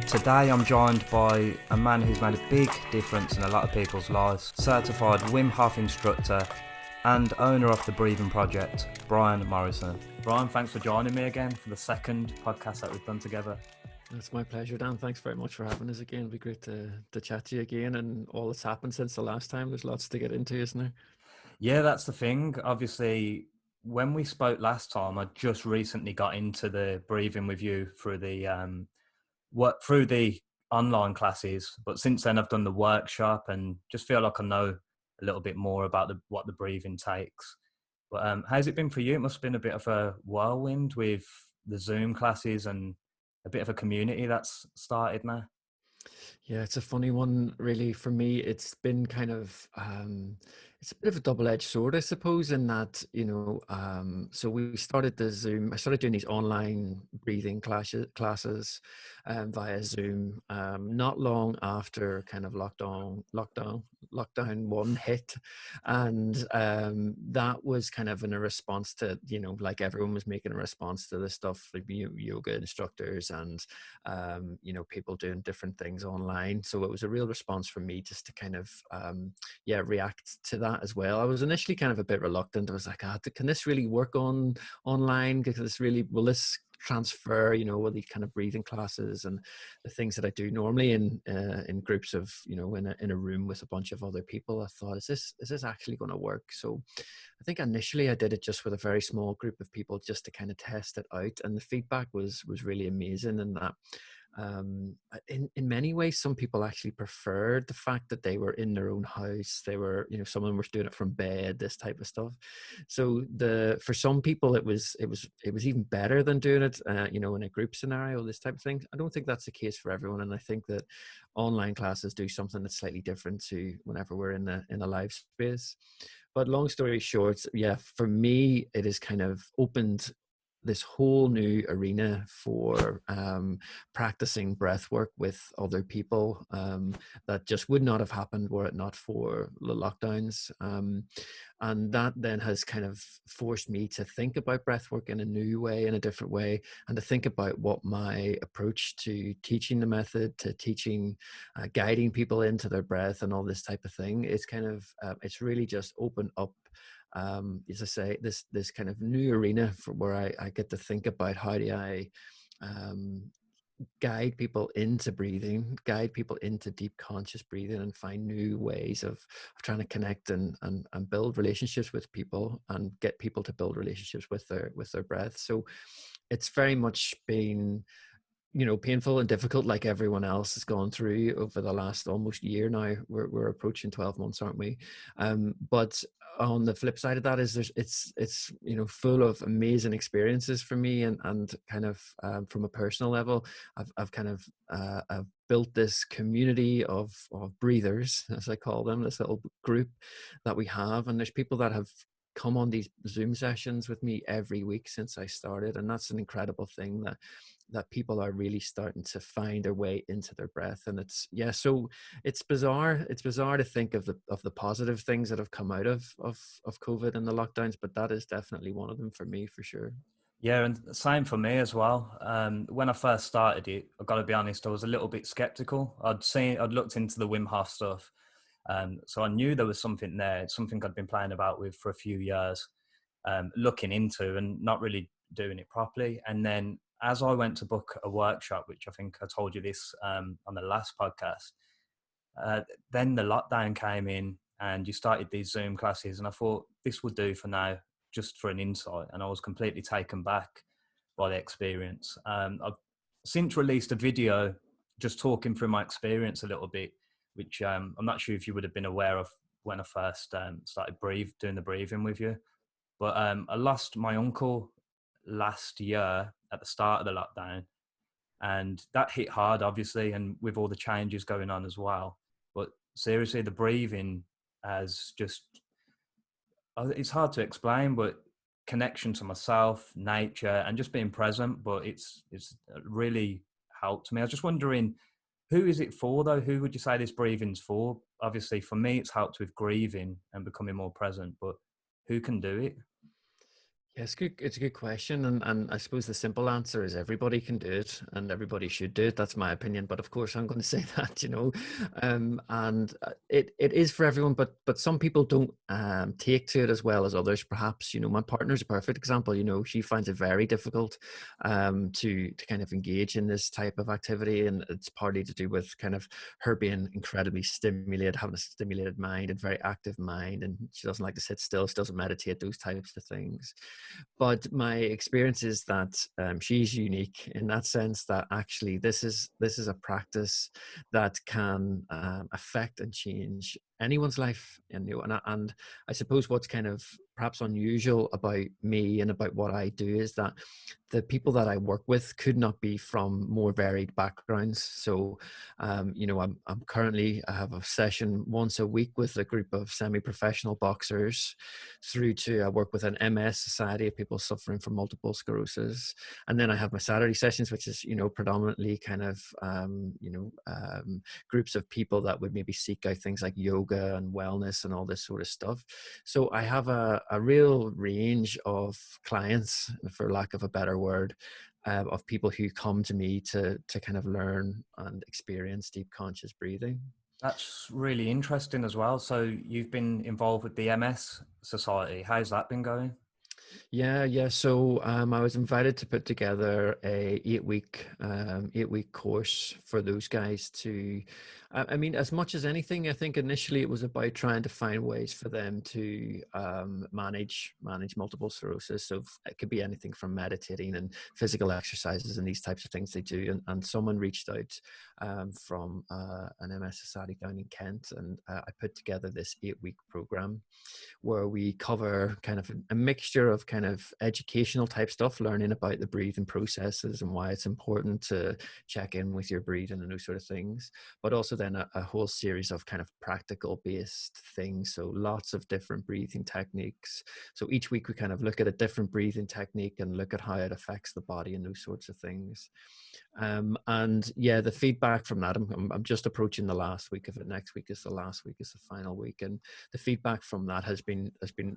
Today I'm joined by a man who's made a big difference in a lot of people's lives, certified Wim Hof instructor and owner of the Breathing project, Brian Morrison. Brian, thanks for joining me again for the second podcast that we've done together. It's my pleasure, Dan. Thanks very much for having us again. It'd be great to chat to you again, and all that's happened since the last time. There's lots to get into, isn't there? Yeah, that's the thing. Obviously, when we spoke last time, I just recently got into the breathing with you through the online classes. But since then, I've done the workshop and just feel like I know a little bit more about what the breathing takes. But how's it been for you? It must have been a bit of a whirlwind with the Zoom classes and a bit of a community that's started now. Yeah, it's a funny one, really. For me, it's been kind of it's a bit of a double-edged sword, I suppose, in that, so we started the Zoom. I started doing these online breathing classes via Zoom not long after kind of lockdown one hit, and that was kind of in a response to, like everyone was making a response to this stuff, like yoga instructors and people doing different things online. So it was a real response from me just to kind of react to that as well. I was initially kind of a bit reluctant. I was like, can this really work online? Because will this transfer, with these kind of breathing classes and the things that I do normally in groups of, in a room with a bunch of other people. I thought, is this actually going to work? So I think initially I did it just with a very small group of people just to kind of test it out, and the feedback was really amazing. And that in many ways, some people actually preferred the fact that they were in their own house. They were, some of them were doing it from bed, this type of stuff. So for some people, it was even better than doing it, in a group scenario, this type of thing. I don't think that's the case for everyone, and I think that online classes do something that's slightly different to whenever we're in a live space. But long story short, yeah, for me, it has kind of opened this whole new arena for practicing breath work with other people that just would not have happened were it not for the lockdowns. And that then has kind of forced me to think about breath work in a new way, in a different way, and to think about what my approach to teaching the method, to teaching, guiding people into their breath and all this type of thing is kind of, it's really just opened up, as I say, this kind of new arena for where I get to think about how do I guide people into breathing, guide people into deep conscious breathing, and find new ways of trying to connect and build relationships with people and get people to build relationships with their breath. So it's very much been, painful and difficult, like everyone else has gone through over the last almost year now. We're approaching 12 months, aren't we? But on the flip side of that is it's full of amazing experiences for me, and kind of from a personal level, I've kind of I've built this community of breathers, as I call them, this little group that we have, and there's people that have come on these Zoom sessions with me every week since I started, and that's an incredible thing that people are really starting to find their way into their breath. And so it's bizarre to think of the positive things that have come out of COVID and the lockdowns, but that is definitely one of them for me, for sure. Yeah, and same for me as well. When I first started it, I've got to be honest, I was a little bit skeptical. I'd looked into the Wim Hof stuff. So I knew there was something there. It's something I'd been playing about with for a few years, looking into and not really doing it properly. And then as I went to book a workshop, which I think I told you this on the last podcast, then the lockdown came in and you started these Zoom classes, and I thought this would do for now, just for an insight. And I was completely taken back by the experience. I've since released a video just talking through my experience a little bit, which I'm not sure if you would have been aware of when I first started doing the breathing with you. But I lost my uncle last year at the start of the lockdown, and that hit hard, obviously, and with all the changes going on as well. But seriously, the breathing has just, it's hard to explain, but connection to myself, nature, and just being present. But it's really helped me. I was just wondering, who is it for though? Who would you say this breathing's for? Obviously, for me, it's helped with grieving and becoming more present, but who can do it? Yeah, it's good. It's a good question, and I suppose the simple answer is everybody can do it, and everybody should do it. That's my opinion. But of course, I'm going to say that, and it is for everyone. But some people don't take to it as well as others. Perhaps my partner's a perfect example. She finds it very difficult to kind of engage in this type of activity, and it's partly to do with kind of her being incredibly stimulated, having a stimulated mind and very active mind, and she doesn't like to sit still. She doesn't meditate, those types of things. But my experience is that she's unique in that sense, that actually this is a practice that can affect and change anyone's life. And I suppose what's kind of perhaps unusual about me and about what I do is that the people that I work with could not be from more varied backgrounds. So I'm currently, I have a session once a week with a group of semi-professional boxers, through to I work with an MS Society of people suffering from multiple sclerosis. And then I have my Saturday sessions, which is, predominantly kind of, groups of people that would maybe seek out things like yoga and wellness and all this sort of stuff. So I have a real range of clients, for lack of a better word, of people who come to me to kind of learn and experience deep conscious breathing. That's really interesting as well. So you've been involved with the MS Society. How's that been going? Yeah. So I was invited to put together a 8-week course for those guys to. I mean, as much as anything, I think initially it was about trying to find ways for them to manage multiple sclerosis. So it could be anything from meditating and physical exercises and these types of things they do. And someone reached out from an MS Society down in Kent, and I put together this 8-week program where we cover kind of a mixture of kind of educational type stuff, learning about the breathing processes and why it's important to check in with your breathing and those sort of things, but also then a whole series of kind of practical based things. So lots of different breathing techniques. So each week we kind of look at a different breathing technique and look at how it affects the body and those sorts of things. And yeah, the feedback from that, I'm just approaching the last week of it. Next week is the last week, is the final week, and the feedback from that has been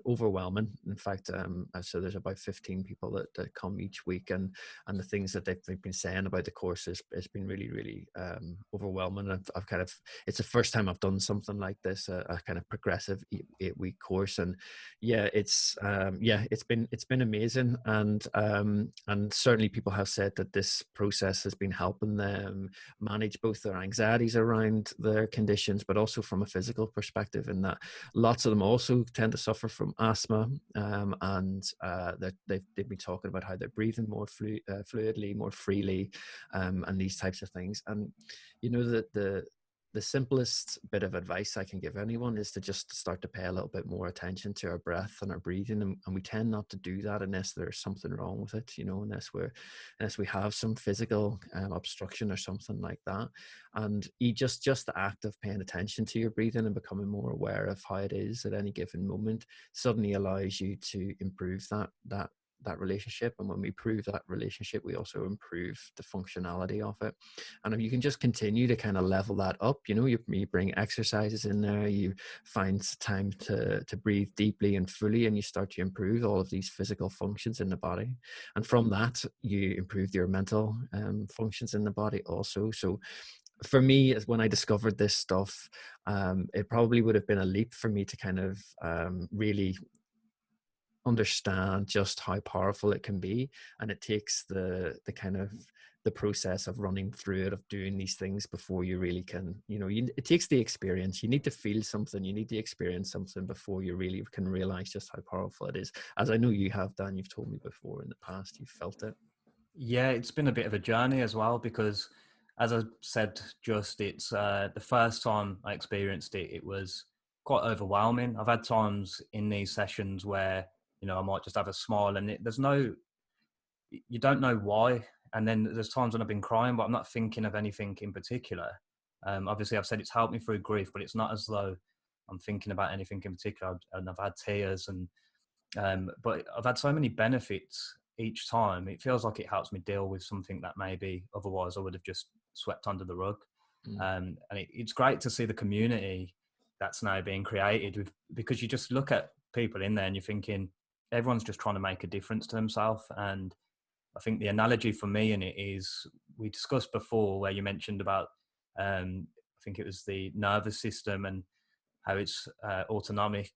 overwhelming. In fact, so there's about 15 people that come each week, and the things that they've been saying about the course has been really, really overwhelming. I've kind of, it's the first time I've done something like this, a kind of progressive 8-week course, and it's been amazing, and certainly people have said that this process has been helping them manage both their anxieties around their conditions, but also from a physical perspective, in that lots of them also tend to suffer from asthma, and that they've been talking about how they're breathing more fluidly, more freely, and these types of things. And the simplest bit of advice I can give anyone is to just start to pay a little bit more attention to our breath and our breathing, and we tend not to do that unless there's something wrong with it, unless we have some physical obstruction or something like that. And just the act of paying attention to your breathing and becoming more aware of how it is at any given moment suddenly allows you to improve that relationship. And when we improve that relationship, we also improve the functionality of it. And if you can just continue to kind of level that up, you bring exercises in there, you find time to breathe deeply and fully, and you start to improve all of these physical functions in the body. And from that, you improve your mental functions in the body also. So for me, as when I discovered this stuff, it probably would have been a leap for me to kind of really understand just how powerful it can be. And it takes the kind of the process of running through it, of doing these things before you really can, it takes the experience. You need to feel something, you need to experience something before you really can realize just how powerful it is, as I know you have, Dan. You've told me before in the past you've felt it. Yeah, it's been a bit of a journey as well because, as I said, just it's the first time I experienced it, it was quite overwhelming. I've had times in these sessions where I might just have a smile and you don't know why. And then there's times when I've been crying, but I'm not thinking of anything in particular. Obviously, I've said it's helped me through grief, but it's not as though I'm thinking about anything in particular. And I've had tears, but I've had so many benefits each time. It feels like it helps me deal with something that maybe otherwise I would have just swept under the rug. Mm. And it's great to see the community that's now being created because you just look at people in there and you're thinking, everyone's just trying to make a difference to themselves. And I think the analogy for me in it is, we discussed before where you mentioned about, I think it was the nervous system and how it's autonomic,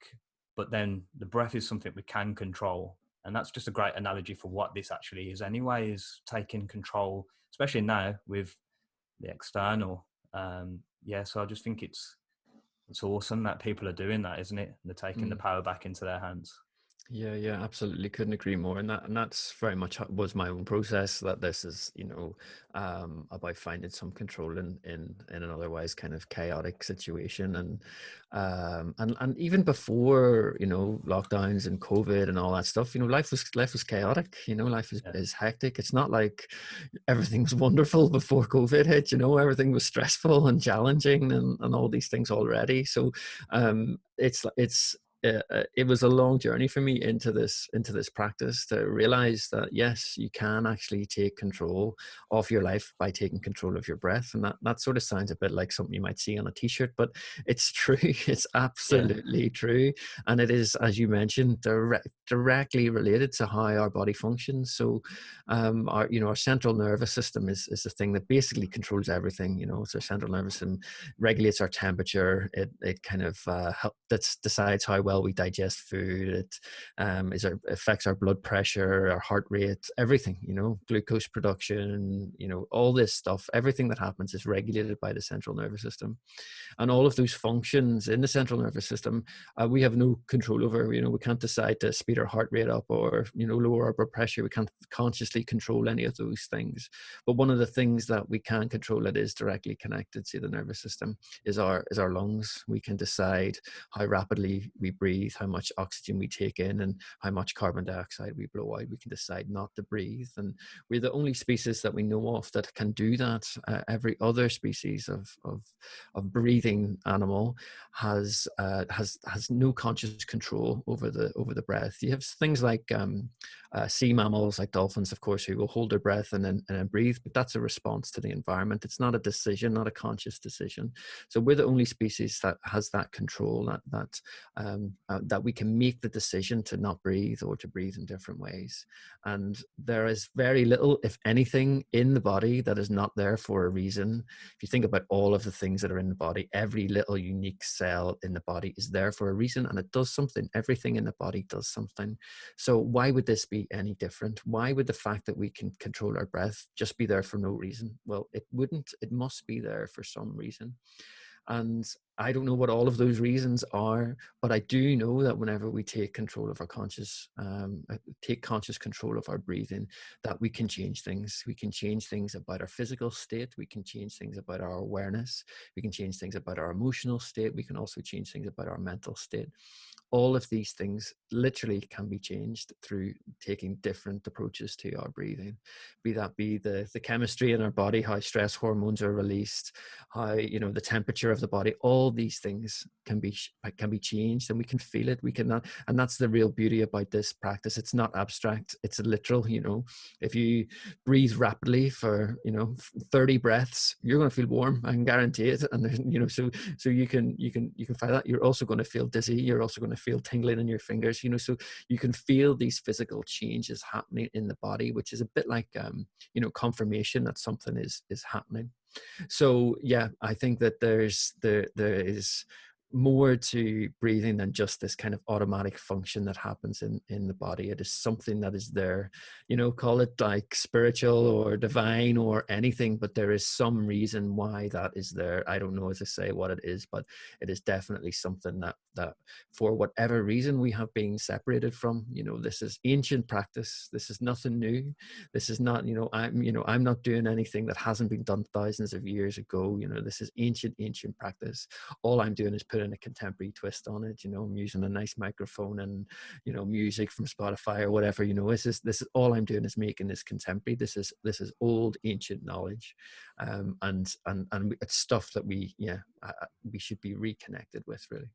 but then the breath is something we can control. And that's just a great analogy for what this actually is anyway, is taking control, especially now with the external. Yeah, so I just think it's awesome that people are doing that, isn't it? They're taking the Mm. power back into their hands. Yeah, yeah, absolutely. Couldn't agree more. And that's very much was my own process. That this is, about finding some control in an otherwise kind of chaotic situation. And even before, lockdowns and COVID and all that stuff, life was chaotic. Life is, Yeah, is hectic. It's not like everything's wonderful before COVID hit. Everything was stressful and challenging and all these things already. So it was a long journey for me into this practice to realize that yes, you can actually take control of your life by taking control of your breath. And that sort of sounds a bit like something you might see on a t-shirt, but it's true. It's yeah, absolutely true. And it is, as you mentioned, directly related to how our body functions. So our central nervous system is the thing that basically controls everything. It's our central nervous system, regulates our temperature. It kind of decides how well we digest food. It affects our blood pressure, our heart rate, everything. Glucose production. All this stuff. Everything that happens is regulated by the central nervous system, and all of those functions in the central nervous system, we have no control over. We can't decide to speed our heart rate up or lower our blood pressure. We can't consciously control any of those things. But one of the things that we can control that is directly connected to the nervous system is our lungs. We can decide how rapidly we breathe, how much oxygen we take in, and how much carbon dioxide we blow out. We can decide not to breathe, and we're the only species that we know of that can do that. Every other species of breathing animal has no conscious control over the breath. You have things like sea mammals, like dolphins, of course, who will hold their breath and then breathe, but that's a response to the environment. It's not a decision, not a conscious decision. So we're the only species that has that control, that we can make the decision to not breathe or to breathe in different ways. And there is very little, if anything, in the body that is not there for a reason. If you think about all of the things that are in the body, every little unique cell in the body is there for a reason, and it does something. Everything in the body does something. So why would this be any different? Why would the fact that we can control our breath just be there for no reason? Well, it wouldn't. It must be there for some reason. And I don't know what all of those reasons are, but I do know that whenever we take control of our take conscious control of our breathing, that we can change things. We can change things about our physical state. We can change things about our awareness. We can change things about our emotional state. We can also change things about our mental state. All of these things literally can be changed through taking different approaches to our breathing, be the chemistry in our body, how stress hormones are released, how the temperature of the body. All these things can be changed, and we can feel it. We cannot, and that's the real beauty about this practice. It's not abstract. It's literal. If you breathe rapidly for 30 breaths, you're going to feel warm. I can guarantee it. And so you can find that. You're also going to feel dizzy. You're also going to feel tingling in your fingers. So you can feel these physical changes happening in the body, which is a bit like confirmation that something is happening. So yeah, I think that there is more to breathing than just this kind of automatic function that happens in the body. It is something that is there, call it like spiritual or divine or anything, but there is some reason why that is there. I don't know, as I say, what it is, but it is definitely something that for whatever reason we have been separated from. This is ancient practice. This is nothing new. This is not, I'm not doing anything that hasn't been done thousands of years ago. This is ancient practice. All I'm doing is putting a contemporary twist on it. I'm using a nice microphone and music from Spotify or whatever. This is all I'm doing is making this contemporary. This is old ancient knowledge, and it's stuff that we should be reconnected with, really.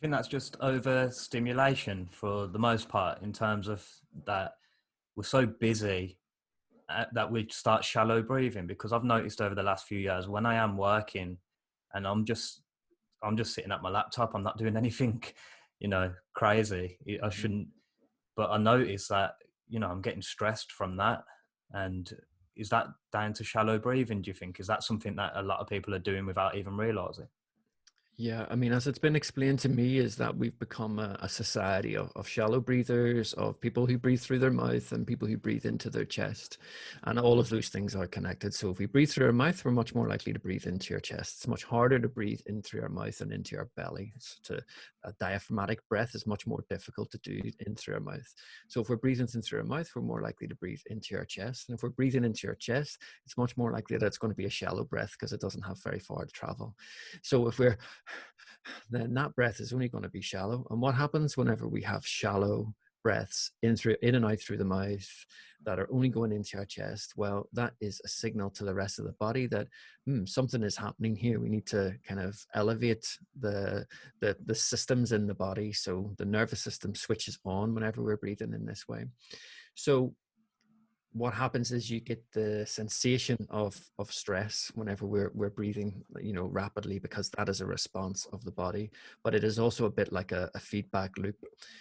Do you think that's just overstimulation for the most part, in terms of that we're so busy that we start shallow breathing? Because I've noticed over the last few years, when I am working and I'm just sitting at my laptop, I'm not doing anything, crazy. I Mhm. shouldn't. but I noticed that, I'm getting stressed from that. And is that down to shallow breathing, do you think? Is that something that a lot of people are doing without even realizing? Yeah, I mean, as it's been explained to me, is that we've become a society of shallow breathers, of people who breathe through their mouth and people who breathe into their chest. And all of those things are connected. So if we breathe through our mouth, we're much more likely to breathe into your chest. It's much harder to breathe in through our mouth and into our belly. A diaphragmatic breath is much more difficult to do in through our mouth. So if we're breathing in through our mouth, we're more likely to breathe into our chest. And if we're breathing into your chest, it's much more likely that it's going to be a shallow breath because it doesn't have very far to travel. So if we're then that breath is only going to be shallow. And what happens whenever we have shallow breaths in and out through the mouth that are only going into our chest? Well, that is a signal to the rest of the body that something is happening here. We need to kind of elevate the systems in the body, so the nervous system switches on whenever we're breathing in this way. So what happens is you get the sensation of stress whenever we're breathing, rapidly, because that is a response of the body. But it is also a bit like a feedback loop.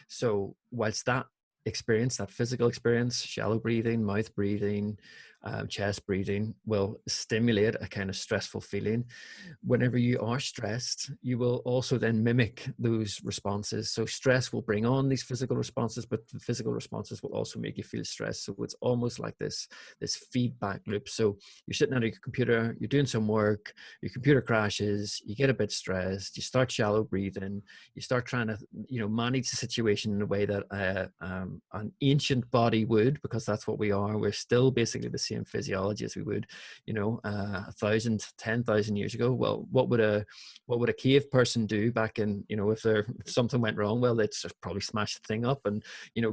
So whilst that experience, that physical experience, shallow breathing, mouth breathing, chest breathing, will stimulate a kind of stressful feeling, whenever you are stressed, you will also then mimic those responses. So stress will bring on these physical responses, but the physical responses will also make you feel stressed. So it's almost like this feedback loop. So you're sitting at your computer, you're doing some work, your computer crashes, you get a bit stressed, you start shallow breathing, you start trying to manage the situation in a way that an ancient body would, because that's what we are. We're still basically the same physiology as we would 1,000, 10,000 years ago. Well, what would a cave person do back in, if something went wrong? Well, they'd just probably smash the thing up and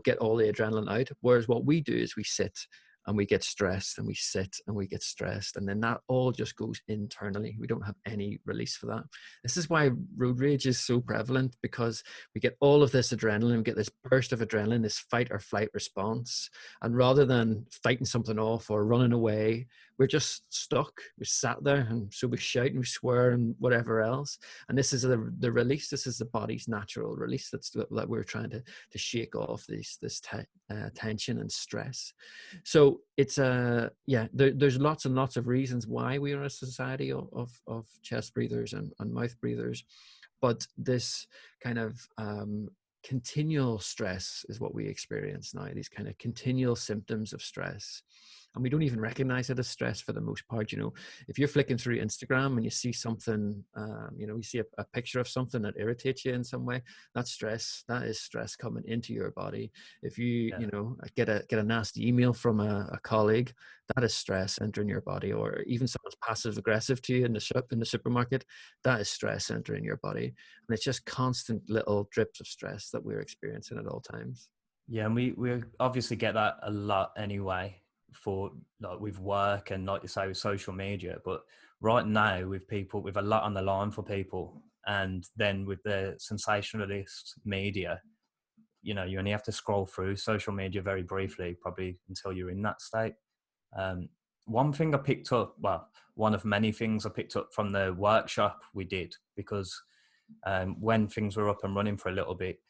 get all the adrenaline out. Whereas what we do is we sit and we get stressed, and we sit and we get stressed, and then that all just goes internally. We don't have any release for that. This is why road rage is so prevalent, because we get all of this adrenaline, we get this burst of adrenaline, this fight or flight response, and rather than fighting something off or running away, we're just stuck. We're sat there, and so we shout and we swear and whatever else. And this is the release. This is the body's natural release that we're trying to shake off this tension and stress. So it's there's lots and lots of reasons why we are a society of chest breathers and mouth breathers, but this kind of continual stress is what we experience now. These kind of continual symptoms of stress, and we don't even recognize it as stress for the most part. If you're flicking through Instagram and you see something, you see a picture of something that irritates you in some way, that's stress. That is stress coming into your body. If you get a nasty email from a colleague, that is stress entering your body. Or even someone's passive aggressive to you in the supermarket, that is stress entering your body. And it's just constant little drips of stress that we're experiencing at all times. Yeah, and we obviously get that a lot anyway, for like with work and, like you say, with social media. But right now, with people, with a lot on the line for people, and then with the sensationalist media, you only have to scroll through social media very briefly, probably until you're in that state. One thing I picked up, well, one of many things I picked up from the workshop we did, because when things were up and running for a little bit,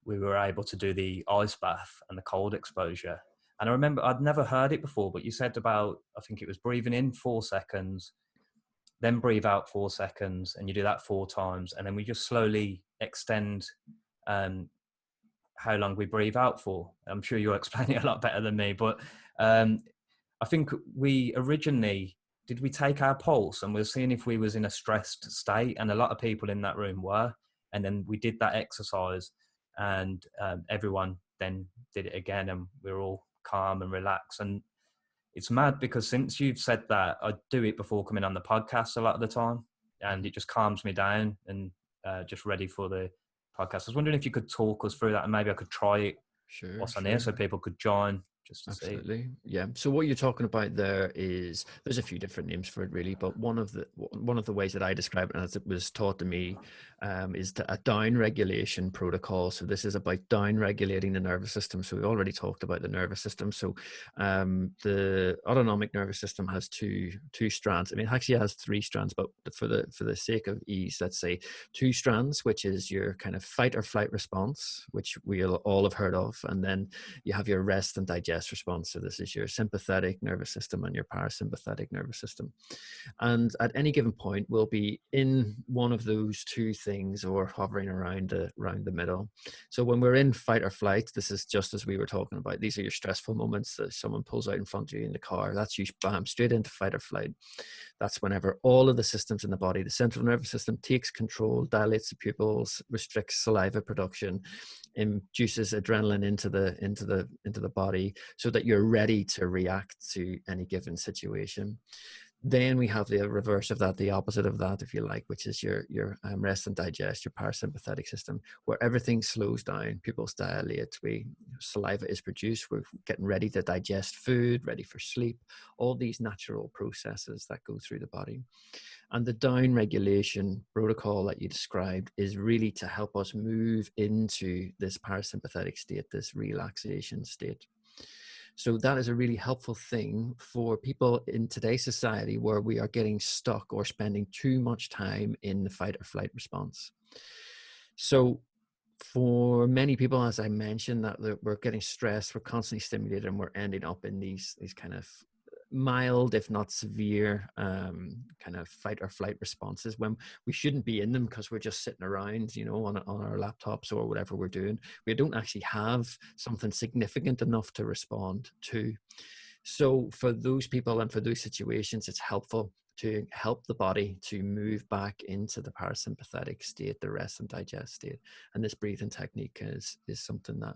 we were able to do the ice bath and the cold exposure. And I remember I'd never heard it before, but you said about, I think it was breathing in 4 seconds, then breathe out 4 seconds, and you do that 4 times. And then we just slowly extend how long we breathe out for. I'm sure you'll explain it a lot better than me, but I think we originally, did we take our pulse and we were seeing if we was in a stressed state, and a lot of people in that room were. And then we did that exercise, and everyone then did it again, and we were all calm and relaxed. And it's mad, because since you've said that, I do it before coming on the podcast a lot of the time, and it just calms me down and just ready for the podcast. I was wondering if you could talk us through that, and maybe I could try it what's on here so people could join just to Absolutely. see. Yeah. So what you're talking about there is, there's a few different names for it really, but one of the ways that I describe it, as it was taught to me is a down regulation protocol. So this is about down regulating the nervous system. So we already talked about the nervous system. So the autonomic nervous system has two strands. I mean, it actually has three strands, but for the sake of ease, let's say two strands, which is your kind of fight or flight response, which we'll all have heard of, and then you have your rest and digest response. So this is your sympathetic nervous system and your parasympathetic nervous system. And at any given point, we'll be in one of those two things or hovering around the middle. So when we're in fight or flight, this is just as we were talking about. These are your stressful moments that someone pulls out in front of you in the car. That's you, bam, straight into fight or flight. That's whenever all of the systems in the body, the central nervous system takes control, dilates the pupils, restricts saliva production, induces adrenaline into the body so that you're ready to react to any given situation. Then we have the reverse of that, the opposite of that, if you like, which is your rest and digest, your parasympathetic system, where everything slows down, pupils dilate, saliva is produced, we're getting ready to digest food, ready for sleep, all these natural processes that go through the body. And the down regulation protocol that you described is really to help us move into this parasympathetic state, this relaxation state. So that is a really helpful thing for people in today's society where we are getting stuck or spending too much time in the fight or flight response. So for many people, as I mentioned, that we're getting stressed, we're constantly stimulated, and we're ending up in these kind of mild, if not severe, kind of fight or flight responses when we shouldn't be in them because we're just sitting around, on our laptops or whatever we're doing. We don't actually have something significant enough to respond to. So for those people and for those situations, it's helpful to help the body to move back into the parasympathetic state, the rest and digest state. And this breathing technique is something that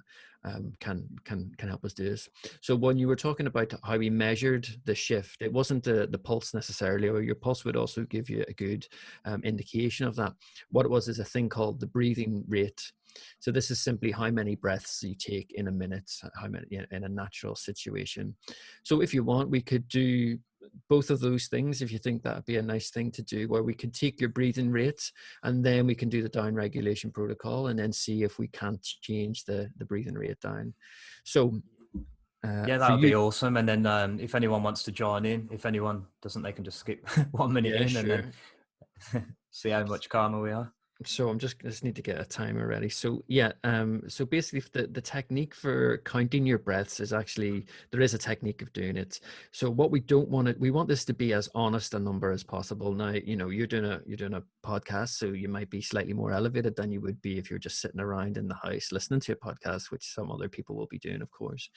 can help us do this. So when you were talking about how we measured the shift, it wasn't the pulse necessarily, or your pulse would also give you a good indication of that. What it was is a thing called the breathing rate. So this is simply how many breaths you take in a minute, how many in a natural situation. So if you want, we could do both of those things if you think that would be a nice thing to do, where we can take your breathing rate and then we can do the down regulation protocol and then see if we can't change the breathing rate down. So Yeah, that would be awesome. And then if anyone wants to join in, if anyone doesn't, they can just skip 1 minute yeah, in sure. and then see how much calmer we are. So I just need to get a timer ready. So yeah, so basically the technique for counting your breaths is actually, there is a technique of doing it. So what we don't want it, we want this to be as honest a number as possible. Now, you're doing a podcast, so you might be slightly more elevated than you would be if you're just sitting around in the house listening to a podcast, which some other people will be doing, of course.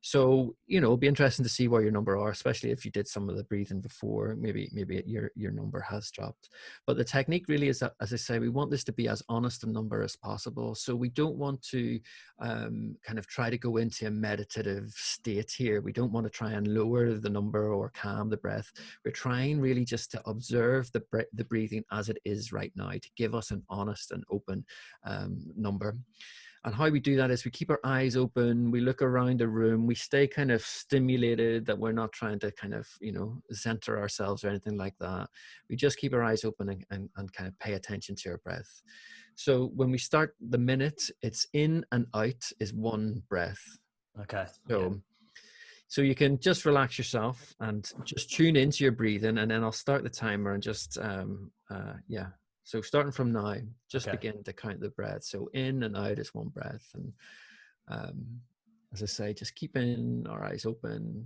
So, it'll be interesting to see where your number are, especially if you did some of the breathing before, maybe your number has dropped. But the technique really is that, as I say, we want this to be as honest a number as possible. So we don't want to kind of try to go into a meditative state here. We don't want to try and lower the number or calm the breath. We're trying really just to observe the breathing as it is right now, to give us an honest and open number. And how we do that is we keep our eyes open, we look around the room, we stay kind of stimulated, that we're not trying to kind of, center ourselves or anything like that. We just keep our eyes open and kind of pay attention to our breath. So when we start the minute, it's in and out is one breath. Okay. So you can just relax yourself and just tune into your breathing, and then I'll start the timer and just, So starting from now, just begin to count the breath. So in and out is one breath. And as I say, just keeping our eyes open,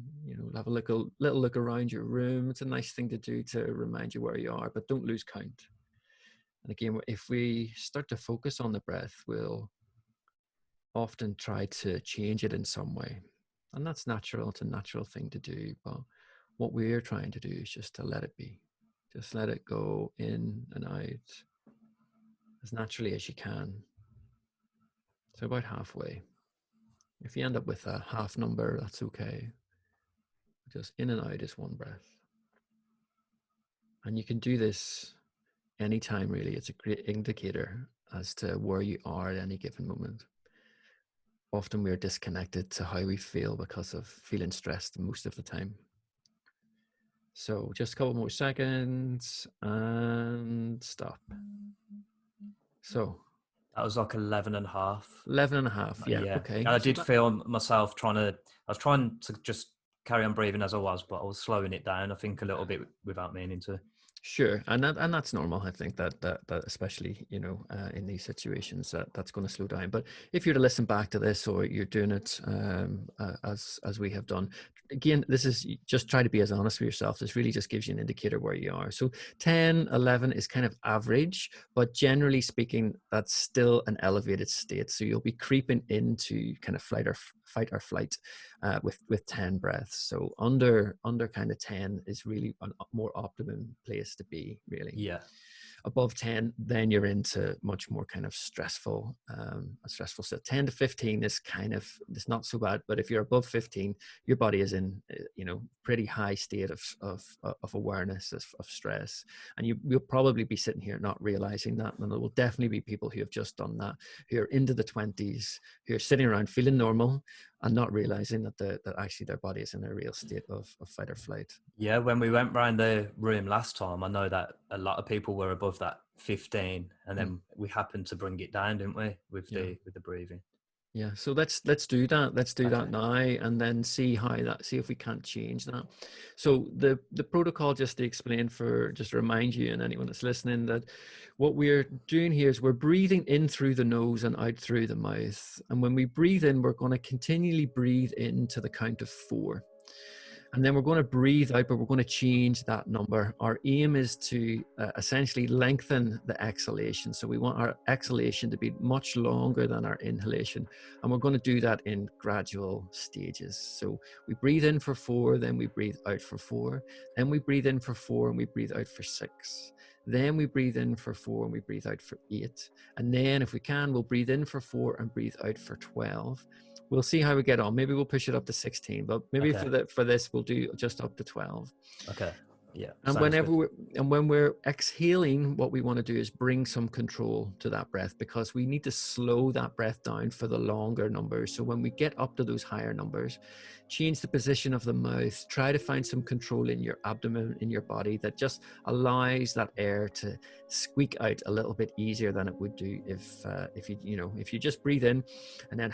have a little look around your room. It's a nice thing to do to remind you where you are, but don't lose count. And again, if we start to focus on the breath, we'll often try to change it in some way. And that's natural. It's a natural thing to do. But what we're trying to do is just to let it be. Just let it go in and out as naturally as you can. So about halfway. If you end up with a half number, that's okay. Just in and out is one breath. And you can do this anytime, really. It's a great indicator as to where you are at any given moment. Often we're disconnected to how we feel because of feeling stressed most of the time. So just a couple more seconds and stop. So That was like 11 and a half. 11 and a half. Yeah. Yeah. Okay. And I So did feel myself I was trying to just carry on breathing as I was, but I was slowing it down, I think, a little bit without meaning to. sure, and that's normal. I think that especially in these situations that's going to slow down. But if you're to listen back to this, or you're doing it as we have done, again, this is just try to be as honest with yourself. This really just gives you an indicator where you are. So 10, 11 is kind of average, but generally speaking, that's still an elevated state. So you'll be creeping into kind of fight or flight with 10 breaths. So under kind of 10 is really a more optimum place to be, really. Yeah. Above 10, then you're into much more kind of stressful, so 10 to 15 is kind of, it's not so bad. But if you're above 15, your body is in pretty high state of awareness, of stress, and you'll probably be sitting here not realizing that. And there will definitely be people who have just done that, who are into the 20s, who are sitting around feeling normal and not realizing that actually their body is in a real state of fight or flight. Yeah, when we went round the room last time, I know that a lot of people were above that 15, and then we happened to bring it down, didn't we, with the breathing? Yeah, so let's do that. Let's do that Okay. now, and then see if we can't change that. So the protocol, just to explain, just to remind you and anyone that's listening, that what we're doing here is we're breathing in through the nose and out through the mouth. And when we breathe in, we're going to continually breathe into the count of 4. And then we're going to breathe out, but we're going to change that number. Our aim is to essentially lengthen the exhalation. So we want our exhalation to be much longer than our inhalation. And we're going to do that in gradual stages. So we breathe in for 4, then we breathe out for 4. Then we breathe in for 4 and we breathe out for 6. Then we breathe in for 4 and we breathe out for 8. And then if we can, we'll breathe in for 4 and breathe out for 12. We'll see how we get on. Maybe we'll push it up to 16, but maybe for this, we'll do just up to 12. Okay. Yeah. And when we're exhaling, what we want to do is bring some control to that breath, because we need to slow that breath down for the longer numbers. So when we get up to those higher numbers, change the position of the mouth, try to find some control in your abdomen, in your body, that just allows that air to squeak out a little bit easier than it would do if you just breathe in and then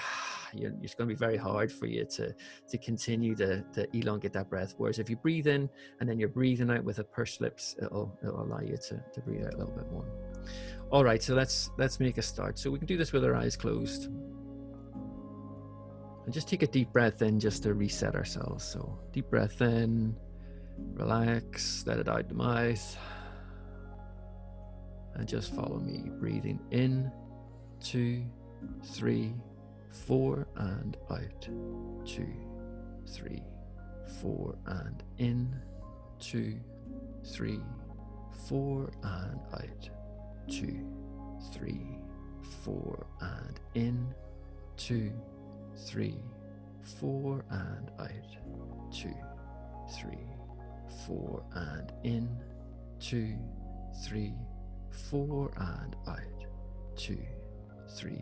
it's going to be very hard for you to continue to elongate that breath. Whereas if you breathe in and then you're breathing out with a pursed lips, it'll allow you to breathe out a little bit more. All right, so let's make a start. So we can do this with our eyes closed. And just take a deep breath in just to reset ourselves. So deep breath in, relax, let it out the mouth. And just follow me, breathing in, 2, 3, 4, and out. 2, 3, 4, and in. 2, 3, 4, and out. 2, 3, 4, and in. 2, 3, 4, and out. 2, 3, 4, and in. 2, 3, 4, and out. 2, 3,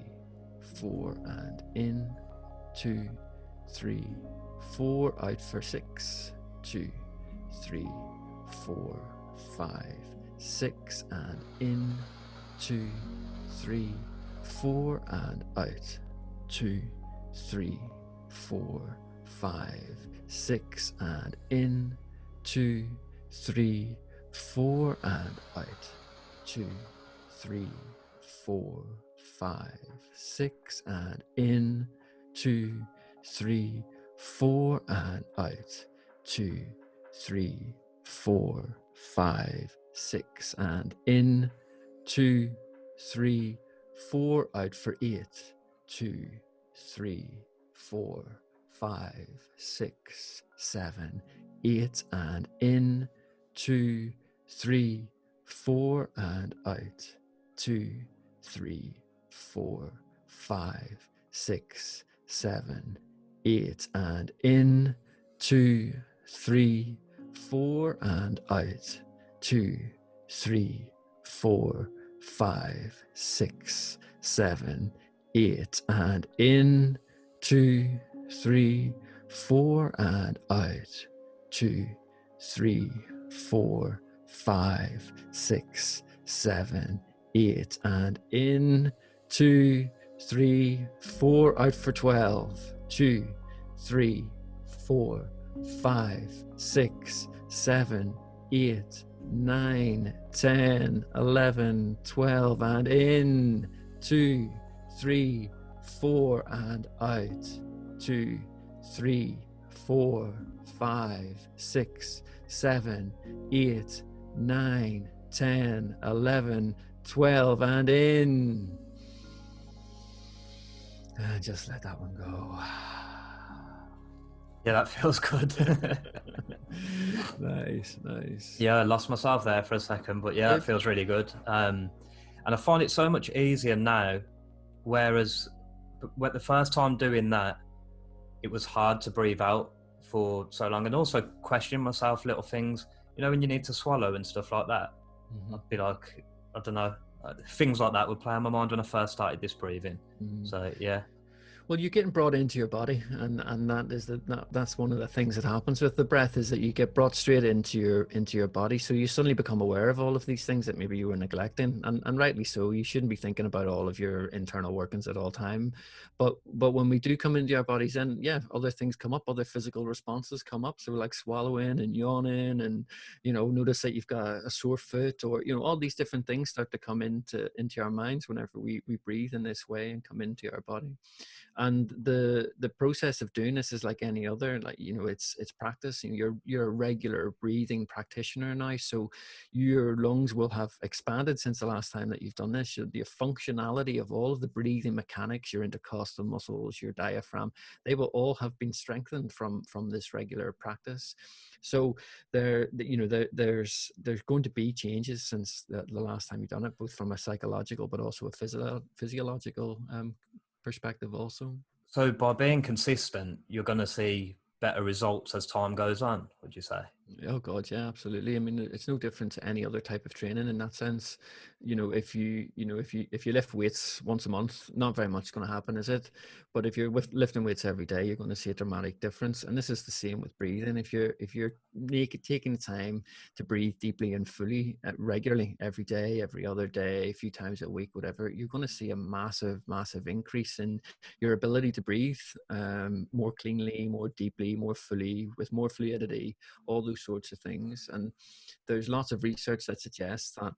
4, and in. 2, 3, 4, out for 6. 2, 3, 4, 5, 6, and in. 2, 3, 4, and out. 2, 3, 4, 5, 6, and in. 2, 3, 4, and out. 2, 3, 4, 5, 6, and in. 2, 3, 4, and out. 2, 3, 4, 5, 6, and in. 2, 3, 4, out for 8. 2, 3, 4, 5, 6, 7, 8, and in. 2, 3, 4, and out. 2, 3, 4, 5, 6, 7, 8, and in. 2, 3, 4, and out. 2, 3, 4, 5, 6, 7, 8, and in. 2, 3, 4, and out. 2, 3, 4, 5, 6, 7, 8, and in, 2, 3, 4, out for 12, 2, 3, 4, 5, 6, 7, 8, 9, 10, 11, 12, and in, 2, 3, 4, and out, 2, 3, 4, 5, 6, 7, 8, 9, 10, 11, 12, and in. And just let that one go. Yeah, that feels good. Nice, nice. Yeah, I lost myself there for a second, but yeah, that feels really good. And I find it so much easier now, whereas the first time doing that, it was hard to breathe out for so long, and also question myself little things, when you need to swallow and stuff like that. Mm-hmm. I'd be like, I don't know, things like that would play on my mind when I first started this breathing. Mm-hmm. So yeah. Well, you're getting brought into your body, and that's one of the things that happens with the breath, is that you get brought straight into your body. So you suddenly become aware of all of these things that maybe you were neglecting, and rightly so. You shouldn't be thinking about all of your internal workings at all time. But when we do come into our bodies, then yeah, other things come up, other physical responses come up. So like swallowing and yawning, and notice that you've got a sore foot, or all these different things start to come into our minds whenever we breathe in this way and come into our body. And the process of doing this is like any other, like it's practice. You're a regular breathing practitioner now, so your lungs will have expanded since the last time that you've done this. The functionality of all of the breathing mechanics, your intercostal muscles, your diaphragm, they will all have been strengthened from this regular practice. So there's going to be changes since the last time you've done it, both from a psychological but also a physiological perspective also. So by being consistent, you're going to see better results as time goes on, would you say? Oh God, yeah, absolutely. I mean, it's no different to any other type of training in that sense. If you lift weights once a month, not very much is going to happen, is it? But if you're lifting weights every day, you're going to see a dramatic difference. And this is the same with breathing. If you're taking the time to breathe deeply and fully, regularly, every day, every other day, a few times a week, whatever, you're going to see a massive increase in your ability to breathe more cleanly, more deeply, more fully, with more fluidity, all those sorts of things. And there's lots of research that suggests that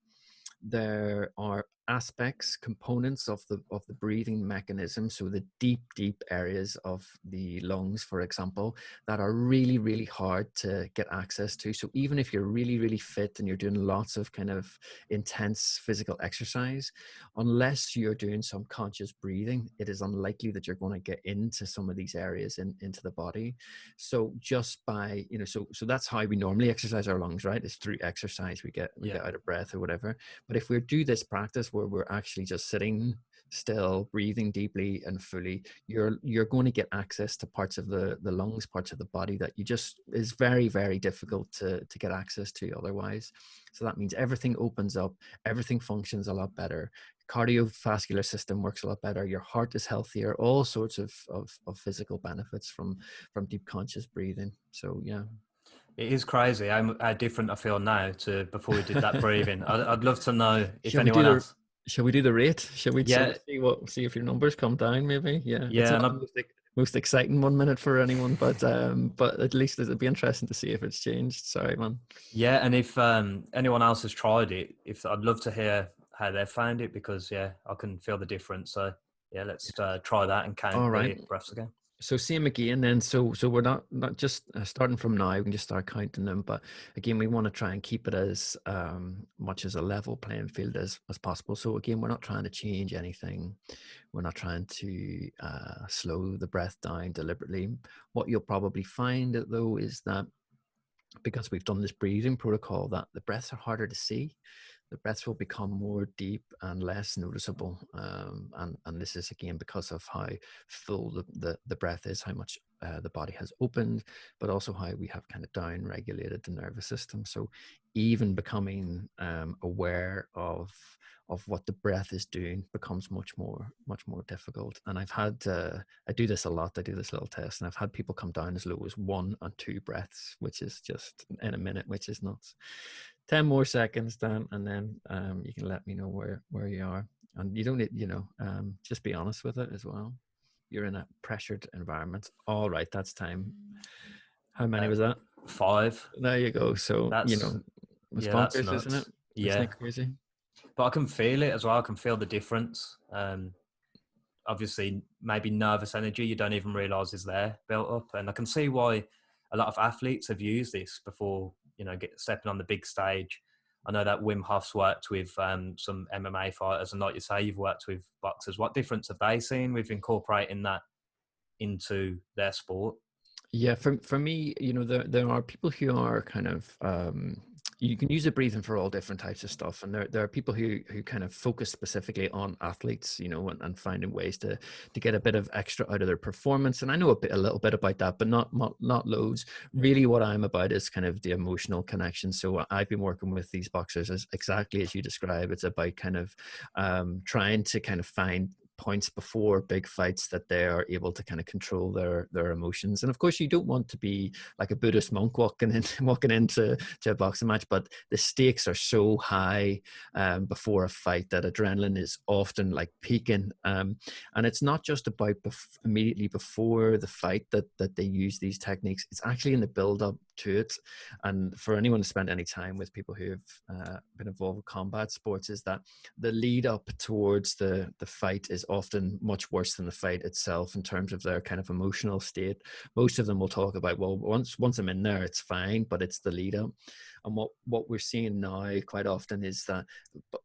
there are aspects, components of the breathing mechanism, so the deep areas of the lungs, for example, that are really hard to get access to. So even if you're really fit and you're doing lots of kind of intense physical exercise, unless you're doing some conscious breathing, it is unlikely that you're going to get into some of these areas into the body. So just by so that's how we normally exercise our lungs, right? It's through exercise we get out of breath or whatever. But if we do this practice where we're actually just sitting still, breathing deeply and fully, you're going to get access to parts of the lungs, parts of the body that you just is very difficult to get access to otherwise. So that means everything opens up, everything functions a lot better, cardiovascular system works a lot better, your heart is healthier, all sorts of physical benefits from deep conscious breathing. So yeah. It is crazy how different I feel now to before we did that breathing. I'd love to know if Shall we do anyone the else. Shall we do the rate? Shall we Yeah, see if your numbers come down? Maybe. Yeah, it's yeah, not and the most exciting 1 minute for anyone, but at least it'd be interesting to see if it's changed. Sorry, man. yeah, and if anyone else has tried it, if I'd love to hear how they found it, because yeah, I can feel the difference. So yeah, let's try that and count All right. the breaths again. So same again then. So we're not just starting from now. We can just start counting them, but again, we want to try and keep it as much as a level playing field as possible. So again, we're not trying to change anything. We're not trying to slow the breath down deliberately. What you'll probably find though is that because we've done this breathing protocol, that the breaths are harder to see. The breaths will become more deep and less noticeable. And this is again because of how full the breath is, how much the body has opened, but also how we have kind of down regulated the nervous system. So even becoming aware of what the breath is doing becomes much more difficult. And I've had I do this a lot. I do this little test, and I've had people come down as low as 1 and 2 breaths, which is just in a minute, which is nuts. 10 more seconds, Dan, and then you can let me know where you are. And you don't need, just be honest with it as well. You're in a pressured environment. All right, that's time. How many Uh, was that? 5. There you go. So, That's it's that's bonkers, isn't it? nuts. Isn't Yeah, it crazy? but I can feel it as well. I can feel the difference. Obviously, maybe nervous energy you don't even realize is there built up, and I can see why a lot of athletes have used this before, stepping on the big stage. I know that Wim Hof's worked with some MMA fighters, and like you say, you've worked with boxers. What difference have they seen with incorporating that into their sport? Yeah, for me, there are people who are kind of you can use the breathing for all different types of stuff, and there are people who kind of focus specifically on athletes, and finding ways to get a bit of extra out of their performance. And I know a little bit about that, but not loads. Really, what I'm about is kind of the emotional connection. So I've been working with these boxers as exactly as you describe. It's about kind of trying to kind of find points before big fights that they are able to kind of control their emotions. And of course, you don't want to be like a Buddhist monk walking into a boxing match, but the stakes are so high before a fight that adrenaline is often like peaking. And it's not just about immediately before the fight that they use these techniques. It's actually in the build up to it. And for anyone who spent any time with people who have been involved with combat sports, is that the lead up towards the fight is often much worse than the fight itself in terms of their kind of emotional state. Most of them will talk about, well, once I'm in there, it's fine, but it's the lead up. And what we're seeing now quite often is that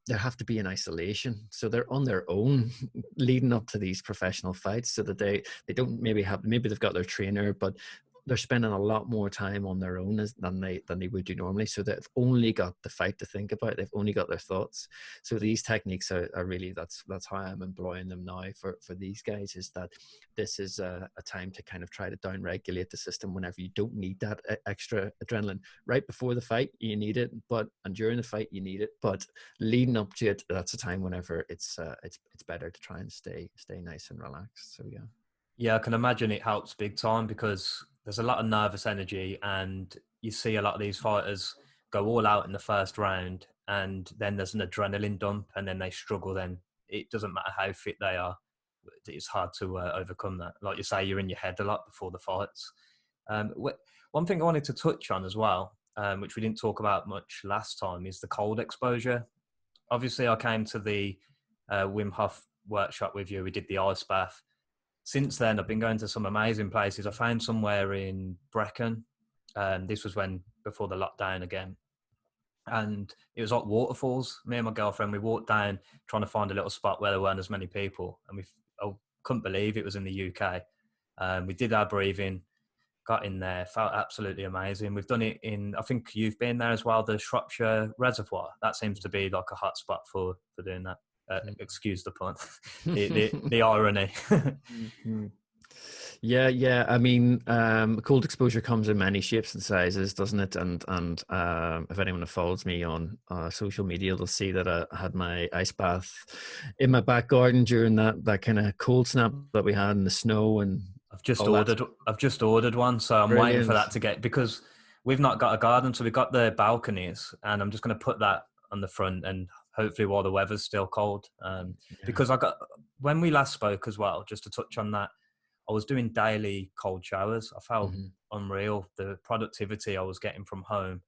they have to be in isolation. So they're on their own leading up to these professional fights, so that they don't maybe they've got their trainer, but they're spending a lot more time on their own than they would do normally. So they've only got the fight to think about. They've only got their thoughts. So these techniques are really, that's how I'm employing them now for these guys, is that this is a time to kind of try to down regulate the system whenever you don't need that extra adrenaline. Right before the fight, you need it, and during the fight, you need it. But leading up to it, that's a time whenever it's better to try and stay nice and relaxed. So yeah. Yeah, I can imagine it helps big time, because there's a lot of nervous energy, and you see a lot of these fighters go all out in the first round, and then there's an adrenaline dump, and then they struggle. Then it doesn't matter how fit they are, it's hard to overcome that. Like you say, you're in your head a lot before the fights. One thing I wanted to touch on as well, which we didn't talk about much last time, is the cold exposure. Obviously, I came to the Wim Hof workshop with you. We did the ice bath. Since then, I've been going to some amazing places. I found somewhere in Brecon. This was before the lockdown again. And it was like waterfalls. Me and my girlfriend, we walked down trying to find a little spot where there weren't as many people. And I couldn't believe it was in the UK. We did our breathing, got in there, felt absolutely amazing. We've done it I think you've been there as well, the Shropshire Reservoir. That seems to be like a hot spot for doing that. Excuse the pun, the irony. Mm-hmm. Yeah. I mean, cold exposure comes in many shapes and sizes, doesn't it? And if anyone follows me on social media, they'll see that I had my ice bath in my back garden during that kind of cold snap that we had in the snow and I've just all that. ordered one, so I'm waiting for Brilliant. that to get, because we've not got a garden, so we've got the balconies, and I'm just going to put that on the front, and hopefully while the weather's still cold. Yeah. Because when we last spoke as well, just to touch on that, I was doing daily cold showers. I felt Mm-hmm. unreal, the productivity I was getting from home.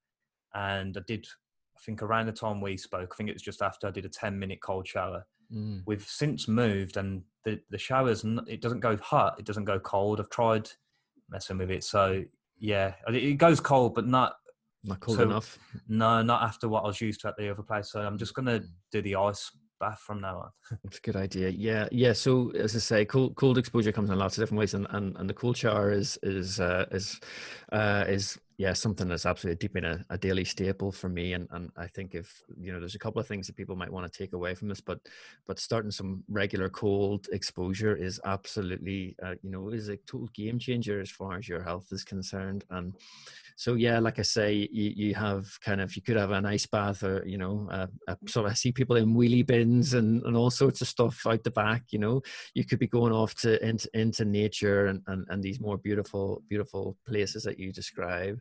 And I think around the time we spoke, I think it was just after, I did a 10-minute cold shower. Mm. We've since moved, and the showers, it doesn't go hot, it doesn't go cold. I've tried messing with it. So yeah, it goes cold, but not Not cold so, enough. no, not after what I was used to at the other place. So I'm just going to Mm. do the ice bath from now on. That's a good idea. Yeah. So as I say, cold exposure comes in lots of different ways, and the cold shower is something that's absolutely been a daily staple for me. And I think if there's a couple of things that people might want to take away from this, but starting some regular cold exposure is absolutely is a total game changer as far as your health is concerned. And so yeah, like I say, you have you could have an ice bath, or sort of, I see people in wheelie bins and all sorts of stuff out the back. You could be going off into nature and these more beautiful places that you describe.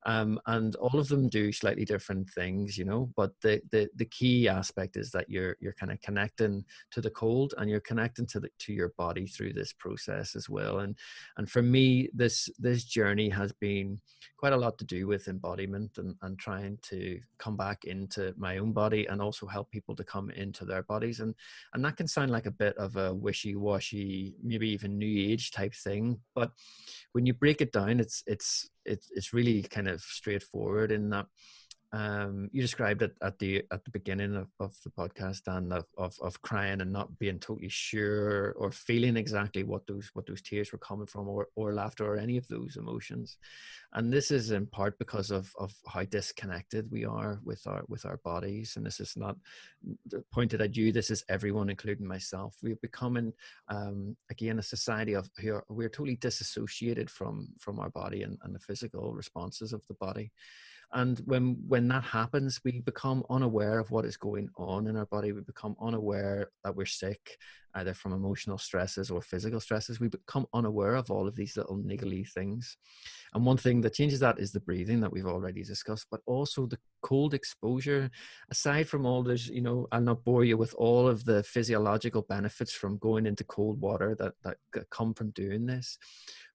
And all of them do slightly different things, but the key aspect is that you're kind of connecting to the cold, and you're connecting to your body through this process as well. And for me, this journey has been quite a lot to do with embodiment, and trying to come back into my own body, and also help people to come into their bodies. And that can sound like a bit of a wishy-washy, maybe even new age type thing, but when you break it down, it's really kind of straightforward in that. You described it at the beginning of the podcast, and of crying and not being totally sure or feeling exactly what those tears were coming from, or laughter, or any of those emotions. And this is in part because of how disconnected we are with our bodies. And this is not pointed at you, this is everyone, including myself. We're becoming again a society of we're totally disassociated from our body, and the physical responses of the body. And when that happens, we become unaware of what is going on in our body. We become unaware that we're sick, either from emotional stresses or physical stresses. We become unaware of all of these little niggly things. And one thing that changes that is the breathing that we've already discussed, but also the cold exposure. Aside from all this, I'll not bore you with all of the physiological benefits from going into cold water that come from doing this.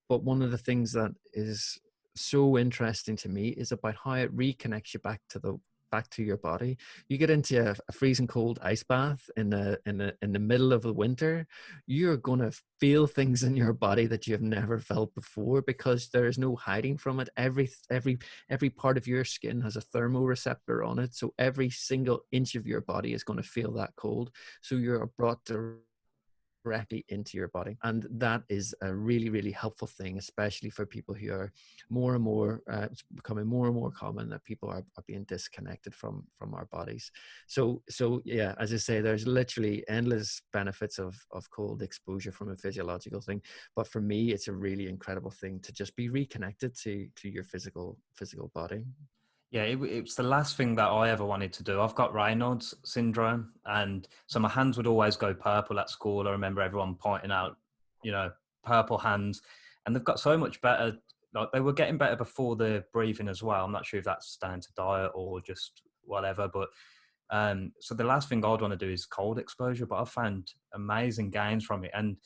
But one of the things that is so interesting to me is about how it reconnects you back to your body. You get into a freezing cold ice bath in the middle of the winter, you're going to feel things in your body that you've never felt before, because there is no hiding from it. Every part of your skin has a thermoreceptor on it, so every single inch of your body is going to feel that cold. So you're brought directly into your body. And that is a really, really helpful thing, especially for people who are more and more, it's becoming more and more common that people are being disconnected from our bodies. So yeah, as I say, there's literally endless benefits of cold exposure from a physiological thing. But for me, it's a really incredible thing to just be reconnected to your physical body. Yeah, it's the last thing that I ever wanted to do. I've got Raynaud's syndrome, and so my hands would always go purple at school. I remember everyone pointing out, purple hands, and they've got so much better. Like, they were getting better before the breathing as well. I'm not sure if that's down to diet or just whatever, but so the last thing I'd want to do is cold exposure. But I've found amazing gains from it, and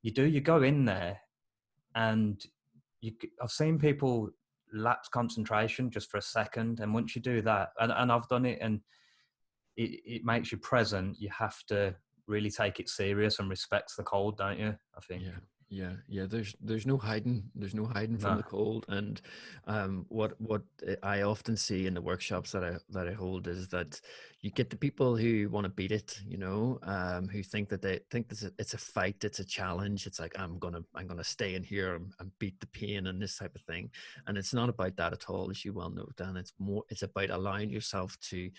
you go in there, and I've seen people lapse concentration just for a second, and once you do that, and I've done it, and it makes you present. You have to really take it serious and respect the cold, don't you? I think. Yeah. There's no hiding. There's no hiding from No. the cold. And what I often see in the workshops that I hold is that you get the people who want to beat it, who think that it's a fight, it's a challenge. It's like, I'm gonna stay in here and beat the pain and this type of thing. And it's not about that at all, as you well know, Dan. It's about allowing yourself to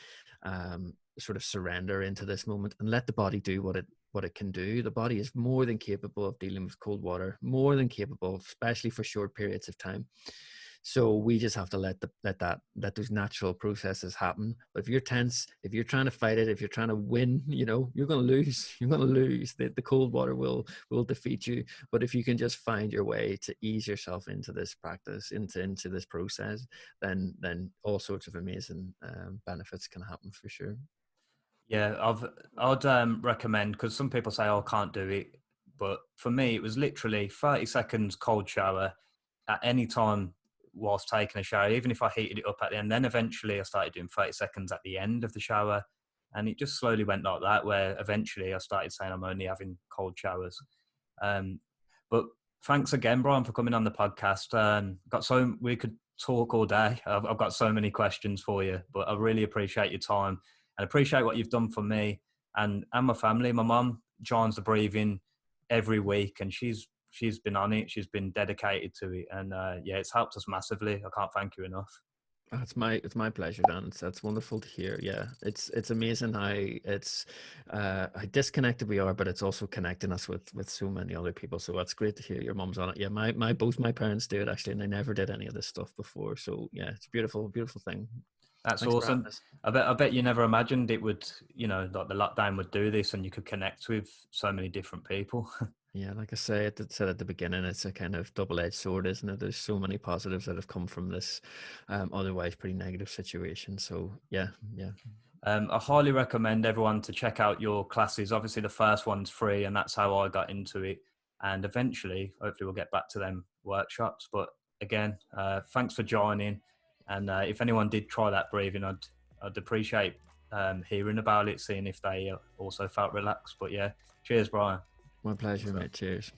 sort of surrender into this moment and let the body do what it can do. The body is more than capable of dealing with cold water, more than capable, especially for short periods of time. So we just have to let those natural processes happen. But if you're tense, if you're trying to fight it, if you're trying to win, you're going to lose. You're going to lose. The cold water will defeat you. But if you can just find your way to ease yourself into this practice, into this process, then all sorts of amazing benefits can happen for sure. Yeah, I'd recommend, because some people say, "Oh, I can't do it," but for me, it was literally 30 seconds cold shower at any time whilst taking a shower, even if I heated it up at the end. Then eventually I started doing 30 seconds at the end of the shower, and it just slowly went like that, where eventually I started saying I'm only having cold showers. But thanks again, Brian, for coming on the podcast. We could talk all day. I've got so many questions for you, but I really appreciate your time and appreciate what you've done for me and my family. My mum joins the breathing every week, and she's been on it. She's been dedicated to it, and it's helped us massively. I can't thank you enough. It's my pleasure, Dan. That's wonderful to hear. Yeah, it's amazing how disconnected we are, but it's also connecting us with so many other people. So that's great to hear your mum's on it. Yeah, both my parents do it actually, and they never did any of this stuff before. So yeah, it's beautiful thing. That's Thanks for having awesome. us. I bet you never imagined it would, like the lockdown would do this and you could connect with so many different people. Yeah, like I say, said at the beginning, it's a kind of double-edged sword, isn't it? There's so many positives that have come from this, otherwise pretty negative situation. So yeah, yeah. I highly recommend everyone to check out your classes. Obviously, the first one's free, and that's how I got into it. And eventually, hopefully, we'll get back to them workshops. But again, thanks for joining. And if anyone did try that breathing, I'd appreciate hearing about it, seeing if they also felt relaxed. But yeah, cheers, Brian. My pleasure, So. mate. Cheers.